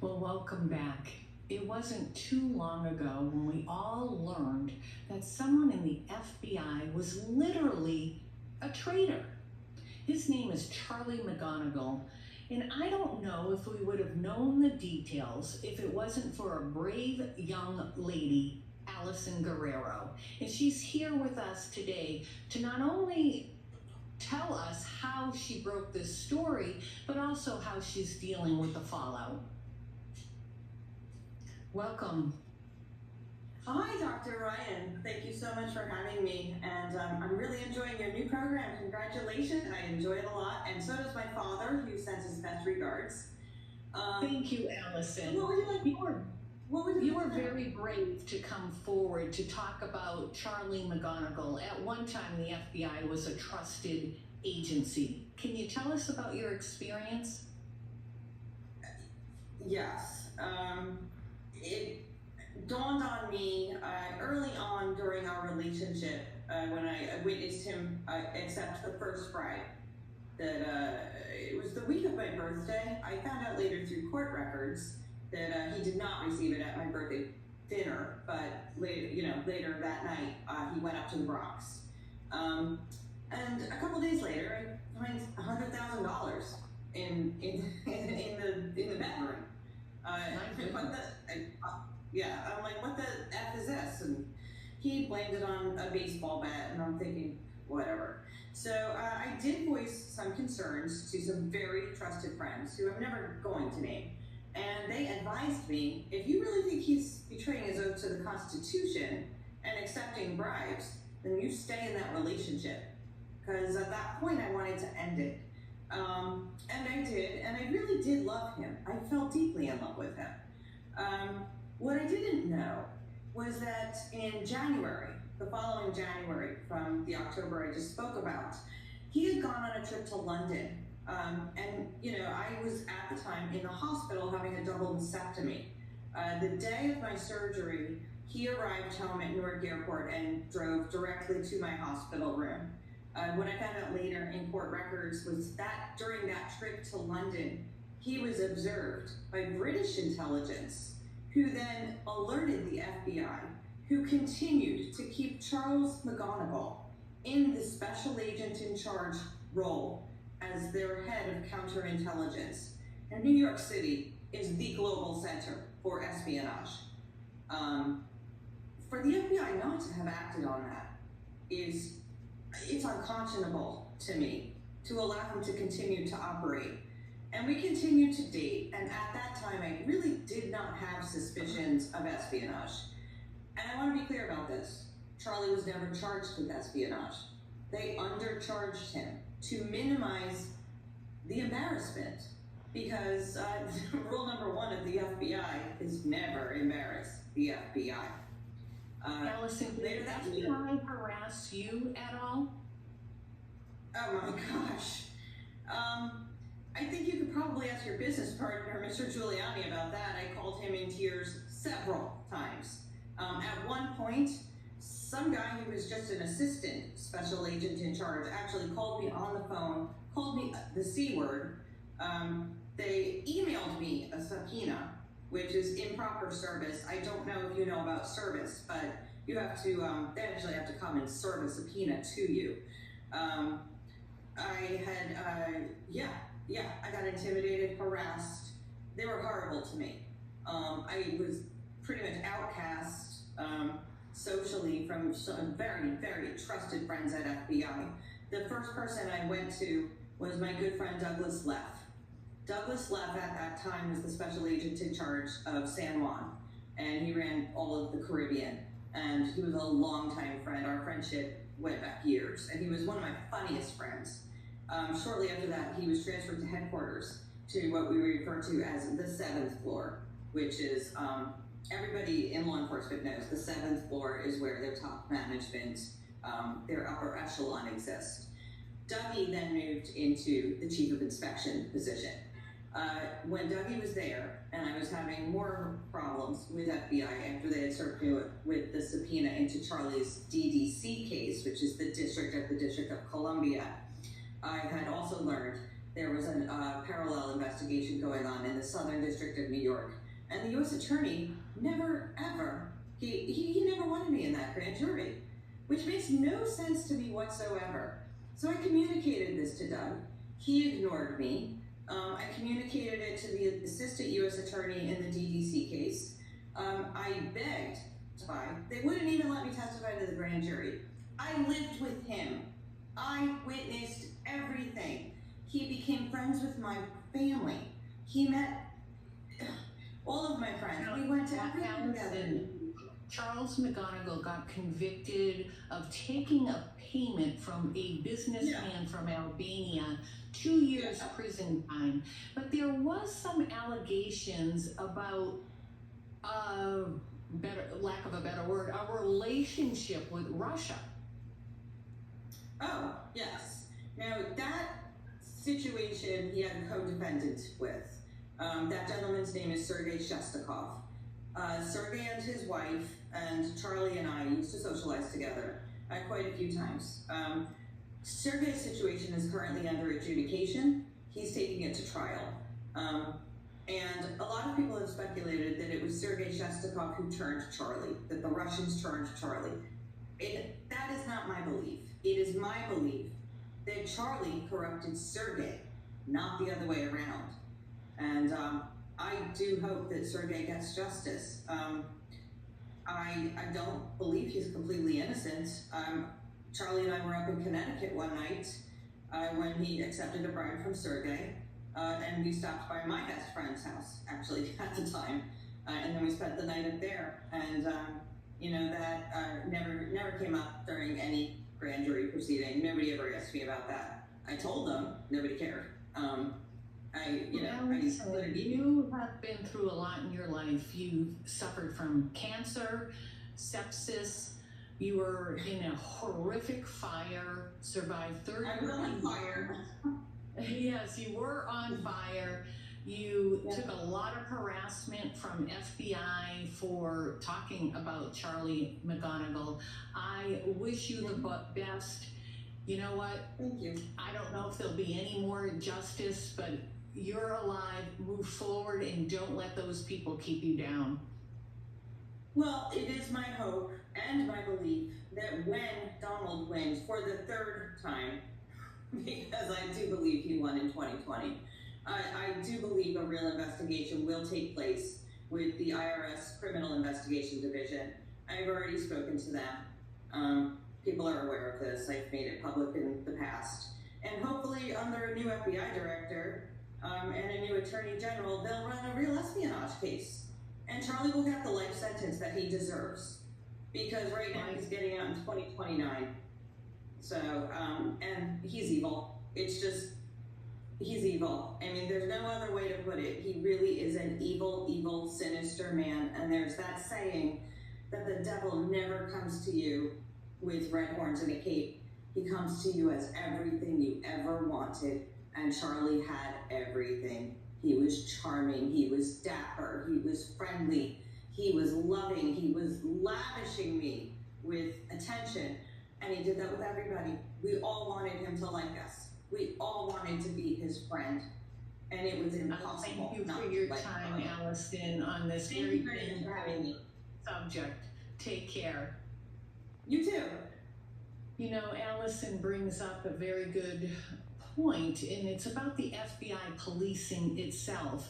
Well, welcome back. It wasn't too long ago when we all learned that someone in the FBI was literally a traitor. His name is Charlie McGonigal, and I don't know if we would have known the details if it wasn't for a brave young lady, Allison Guerriero. And she's here with us today to not only tell us how she broke this story, but also how she's dealing with the fallout. Welcome. Hi, Dr. Ryan. Thank you so much for having me. And I'm really enjoying your new program. Congratulations. I enjoy it a lot. And so does my father, who sends his best regards. Thank you, Allison. What would you like? You were very brave to come forward to talk about Charlie McGonigal. At one time, the FBI was a trusted agency. Can you tell us about your experience? Yes. It dawned on me early on during our relationship when I witnessed him accept the first bribe that it was the week of my birthday. I found out later through court records that he did not receive it at my birthday dinner, but later that night he went up to the Bronx. And a couple days later, I find $100,000 in the bedroom. I'm like, what the F is this? And he blamed it on a baseball bat, and I'm thinking, whatever. So I did voice some concerns to some very trusted friends who I'm never going to name. And they advised me, if you really think he's betraying his oath to the Constitution and accepting bribes, then you stay in that relationship. Because at that point, I wanted to end it. And I did, and I really did love him. I fell deeply in love with him. What I didn't know was that in January, the following January, from the October I just spoke about, he had gone on a trip to London. I was at the time in the hospital having a double mastectomy. The day of my surgery, he arrived home at Newark Airport and drove directly to my hospital room. What I found out later in court records was that during that trip to London, he was observed by British intelligence, who then alerted the FBI, who continued to keep Charles McGonigal in the special agent in charge role as their head of counterintelligence. And New York City is the global center for espionage. For the FBI not to have acted on that it's unconscionable to me to allow him to continue to operate. And we continued to date, and at that time I really did not have suspicions of espionage. And I want to be clear about this. Charlie was never charged with espionage. They undercharged him to minimize the embarrassment, because rule number one of the FBI is never embarrass the FBI. Allison, did the FBI harass you at all? Oh my gosh. I think you could probably ask your business partner, Mr. Giuliani, about that. I called him in tears several times. At one point, some guy who was just an assistant special agent in charge actually called me on the phone, called me the C word. They emailed me a subpoena, which is improper service. I don't know if you know about service, but you have to, they actually have to come and serve a subpoena to you. I got intimidated, harassed. They were horrible to me. I was pretty much outcast socially from some very, very trusted friends at FBI. The first person I went to was my good friend Douglas Leff. Douglas Leff at that time was the special agent in charge of San Juan, and he ran all of the Caribbean, and he was a longtime friend. Our friendship went back years, and he was one of my funniest friends. Shortly after that, he was transferred to headquarters, to what we refer to as the 7th floor, which is, everybody in law enforcement knows the 7th floor is where their top management, their upper echelon exists. Dougie then moved into the chief of inspection position. When Dougie was there, and I was having more problems with FBI after they had served me with the subpoena into Charlie's DDC case, which is the District of Columbia, I had also learned there was a parallel investigation going on in the Southern District of New York. And the U.S. Attorney never, ever, he never wanted me in that grand jury, which makes no sense to me whatsoever. So I communicated this to Doug. He ignored me. I communicated it to the Assistant U.S. Attorney in the DDC case. I begged to testify. They wouldn't even let me testify to the grand jury. I lived with him. I witnessed everything. He became friends with my family. He met all of my friends. We went to everything together. Charles McGonigal got convicted of taking a payment from a businessman from Albania, 2 years prison time. But there was some allegations about, lack of a better word, a relationship with Russia. Oh, yes. Now, that situation he had a co-defendant with. That gentleman's name is Sergei Shestakov. Sergei and his wife and Charlie and I used to socialize together quite a few times. Sergei's situation is currently under adjudication. He's taking it to trial. And a lot of people have speculated that it was Sergei Shestakov who turned Charlie, that the Russians turned Charlie. That is not my belief. It is my belief that Charlie corrupted Sergei, not the other way around. And I do hope that Sergei gets justice. I don't believe he's completely innocent. Charlie and I were up in Connecticut one night when he accepted a bribe from Sergei, and we stopped by my best friend's house, actually, at the time, and then we spent the night up there. And that never came up during any grand jury proceeding. Nobody ever asked me about that. I told them, nobody cared. You have been through a lot in your life. You suffered from cancer, sepsis. You were in a horrific fire, survived third degree fire. Yes, you were on fire. You took a lot of harassment from FBI for talking about Charlie McGonigal. I wish you the best. You know what? Thank you. I don't know if there'll be any more justice, but you're alive. Move forward and don't let those people keep you down. Well, it is my hope and my belief that when Donald wins for the third time, because I do believe he won in 2020, I do believe a real investigation will take place with the IRS Criminal Investigation Division. I've already spoken to them. People are aware of this. I've made it public in the past. And hopefully under a new FBI director and a new attorney general, they'll run a real espionage case. And Charlie will get the life sentence that he deserves. Because right now he's getting out in 2029. So, and he's evil. It's just, he's evil. I mean, there's no other way to put it. He really is an evil, evil, sinister man. And there's that saying that the devil never comes to you with red horns and a cape. He comes to you as everything you ever wanted. And Charlie had everything. He was charming. He was dapper. He was friendly. He was loving. He was lavishing me with attention. And he did that with everybody. We all wanted him to like us. We all wanted to be his friend. And it was impossible. Thank you for your time, Allison, on this very painful subject. Take care. You too. You know, Allison brings up a very good point, and it's about the FBI policing itself.